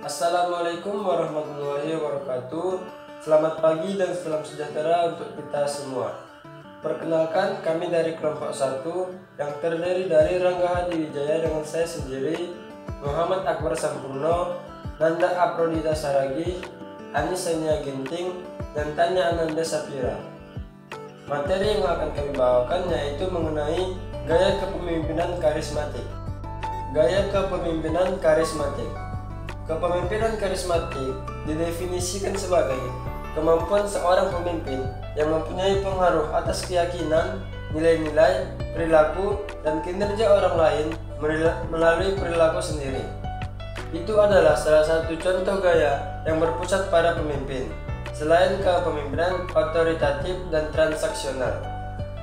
Assalamualaikum warahmatullahi wabarakatuh. Selamat pagi dan salam sejahtera untuk kita semua. Perkenalkan, kami dari kelompok 1 yang terdiri dari Rangga Hadi Wijaya dengan saya sendiri, Muhammad Akbar Sampurno, Nanda Aprodita Saragi, Anis Senia Ginting, dan Tanya Ananda Sapira. Materi yang akan kami bawakan yaitu mengenai gaya kepemimpinan karismatik. Gaya kepemimpinan karismatik. Kepemimpinan karismatik didefinisikan sebagai kemampuan seorang pemimpin yang mempunyai pengaruh atas keyakinan, nilai-nilai, perilaku, dan kinerja orang lain melalui perilaku sendiri. Itu adalah salah satu contoh gaya yang berpusat pada pemimpin. Selain kepemimpinan otoritatif dan transaksional,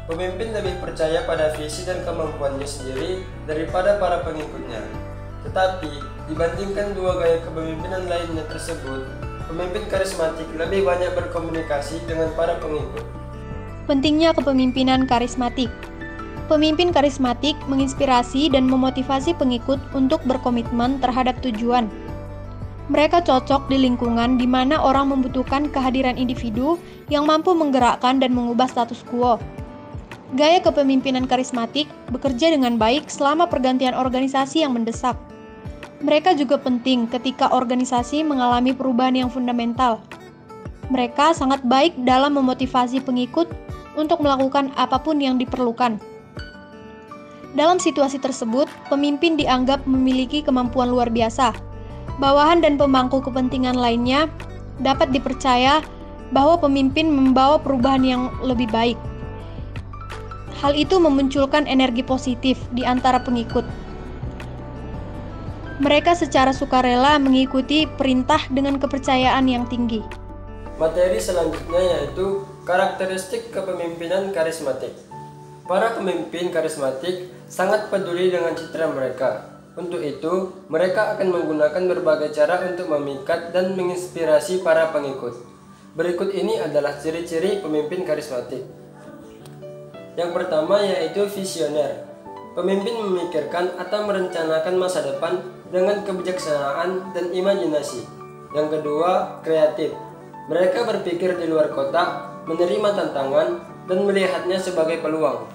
pemimpin lebih percaya pada visi dan kemampuannya sendiri daripada para pengikutnya. Tetapi, dibandingkan dua gaya kepemimpinan lainnya tersebut, pemimpin karismatik lebih banyak berkomunikasi dengan para pengikut. Pentingnya kepemimpinan karismatik. Pemimpin karismatik menginspirasi dan memotivasi pengikut untuk berkomitmen terhadap tujuan. Mereka cocok di lingkungan di mana orang membutuhkan kehadiran individu yang mampu menggerakkan dan mengubah status quo. Gaya kepemimpinan karismatik bekerja dengan baik selama pergantian organisasi yang mendesak. Mereka juga penting ketika organisasi mengalami perubahan yang fundamental. Mereka sangat baik dalam memotivasi pengikut untuk melakukan apapun yang diperlukan. Dalam situasi tersebut, pemimpin dianggap memiliki kemampuan luar biasa. Bawahan dan pemangku kepentingan lainnya dapat dipercaya bahwa pemimpin membawa perubahan yang lebih baik. Hal itu memunculkan energi positif di antara pengikut. Mereka secara sukarela mengikuti perintah dengan kepercayaan yang tinggi. Materi selanjutnya yaitu karakteristik kepemimpinan karismatik. Para pemimpin karismatik sangat peduli dengan citra mereka. Untuk itu, mereka akan menggunakan berbagai cara untuk memikat dan menginspirasi para pengikut. Berikut ini adalah ciri-ciri pemimpin karismatik. Yang pertama yaitu visioner. Pemimpin memikirkan atau merencanakan masa depan dengan kebijaksanaan dan imajinasi. Yang kedua, kreatif. Mereka berpikir di luar kotak, menerima tantangan, dan melihatnya sebagai peluang.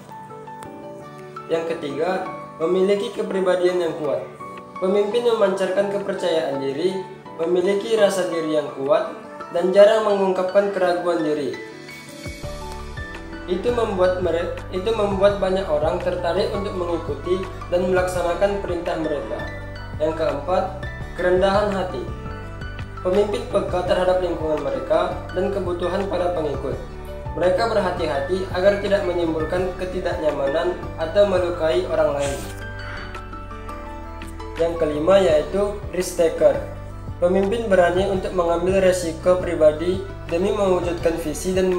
Yang ketiga, memiliki kepribadian yang kuat. Pemimpin memancarkan kepercayaan diri, memiliki rasa diri yang kuat, dan jarang mengungkapkan keraguan diri. Itu membuat banyak orang tertarik untuk mengikuti dan melaksanakan perintah mereka. Yang keempat, kerendahan hati. Pemimpin peka terhadap lingkungan mereka dan kebutuhan para pengikut. Mereka berhati-hati agar tidak menimbulkan ketidaknyamanan atau melukai orang lain. Yang kelima yaitu risk taker. Pemimpin berani untuk mengambil resiko pribadi demi mewujudkan visi dan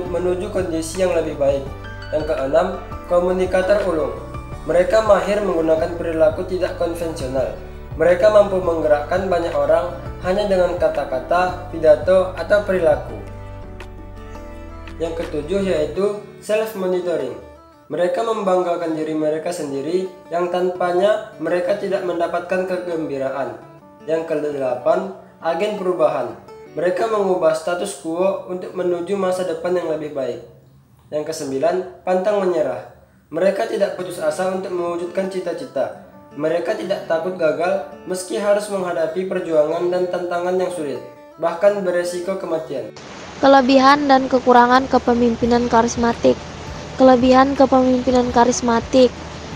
menuju kondisi yang lebih baik. Yang keenam, komunikator ulung. Mereka mahir menggunakan perilaku tidak konvensional. Mereka mampu menggerakkan banyak orang hanya dengan kata-kata, pidato, atau perilaku. Yang ketujuh yaitu self-monitoring. Mereka membanggakan diri mereka sendiri yang tanpanya mereka tidak mendapatkan kegembiraan. Yang kedelapan, agen perubahan. Mereka mengubah status quo untuk menuju masa depan yang lebih baik. Yang kesembilan, pantang menyerah. Mereka tidak putus asa untuk mewujudkan cita-cita. Mereka tidak takut gagal meski harus menghadapi perjuangan dan tantangan yang sulit, bahkan beresiko kematian. Kelebihan dan kekurangan kepemimpinan karismatik. Kelebihan kepemimpinan karismatik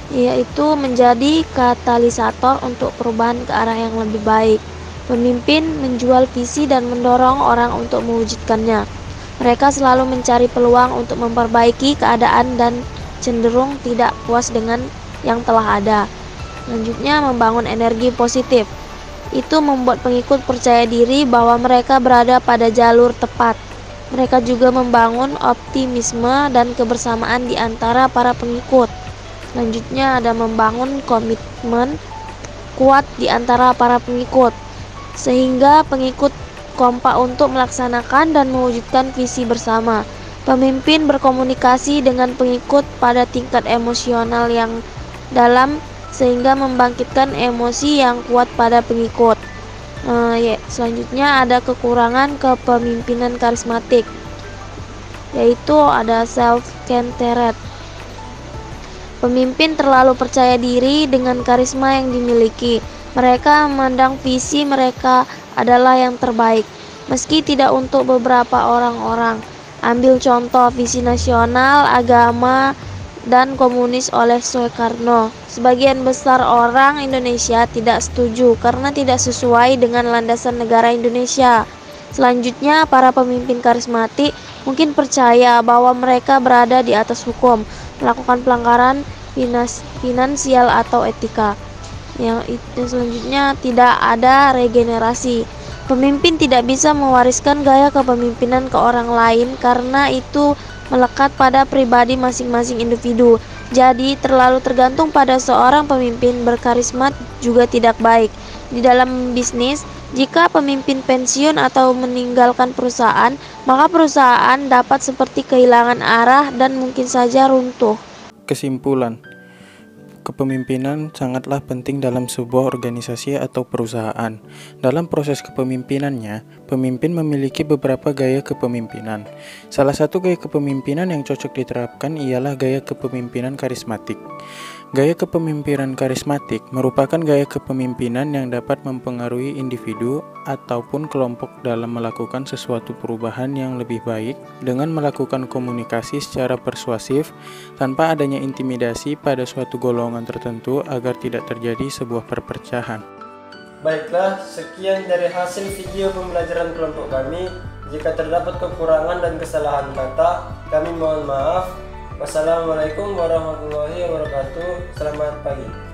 yaitu menjadi katalisator untuk perubahan ke arah yang lebih baik. Pemimpin menjual visi dan mendorong orang untuk mewujudkannya. Mereka selalu mencari peluang untuk memperbaiki keadaan dan cenderung tidak puas dengan yang telah ada. Selanjutnya, membangun energi positif. Itu membuat pengikut percaya diri bahwa mereka berada pada jalur tepat. Mereka juga membangun optimisme dan kebersamaan di antara para pengikut. Selanjutnya ada membangun komitmen kuat di antara para pengikut, sehingga pengikut kompak untuk melaksanakan dan mewujudkan visi bersama. Pemimpin berkomunikasi dengan pengikut pada tingkat emosional yang dalam, sehingga membangkitkan emosi yang kuat pada pengikut. Selanjutnya ada kekurangan kepemimpinan karismatik, yaitu ada self-centered. Pemimpin terlalu percaya diri dengan karisma yang dimiliki. Mereka memandang visi mereka adalah yang terbaik, meski tidak untuk beberapa orang-orang. Ambil contoh visi nasional, agama, dan komunis oleh Soekarno. Sebagian besar orang Indonesia tidak setuju karena tidak sesuai dengan landasan negara Indonesia. Selanjutnya, para pemimpin karismatik mungkin percaya bahwa mereka berada di atas hukum, melakukan pelanggaran finansial atau etika. Yang selanjutnya, tidak ada regenerasi. Pemimpin tidak bisa mewariskan gaya kepemimpinan ke orang lain karena itu melekat pada pribadi masing-masing individu. Jadi, terlalu tergantung pada seorang pemimpin berkarisma juga tidak baik. Di dalam bisnis, jika pemimpin pensiun atau meninggalkan perusahaan, maka perusahaan dapat seperti kehilangan arah dan mungkin saja runtuh. Kesimpulan, kepemimpinan sangatlah penting dalam sebuah organisasi atau perusahaan. Dalam proses kepemimpinannya, pemimpin memiliki beberapa gaya kepemimpinan. Salah satu gaya kepemimpinan yang cocok diterapkan ialah gaya kepemimpinan karismatik. Gaya kepemimpinan karismatik merupakan gaya kepemimpinan yang dapat mempengaruhi individu ataupun kelompok dalam melakukan sesuatu perubahan yang lebih baik dengan melakukan komunikasi secara persuasif tanpa adanya intimidasi pada suatu golongan tertentu agar tidak terjadi sebuah perpecahan. Baiklah, sekian dari hasil video pembelajaran kelompok kami. Jika terdapat kekurangan dan kesalahan kata, kami mohon maaf. Wassalamualaikum warahmatullahi wabarakatuh. Selamat pagi.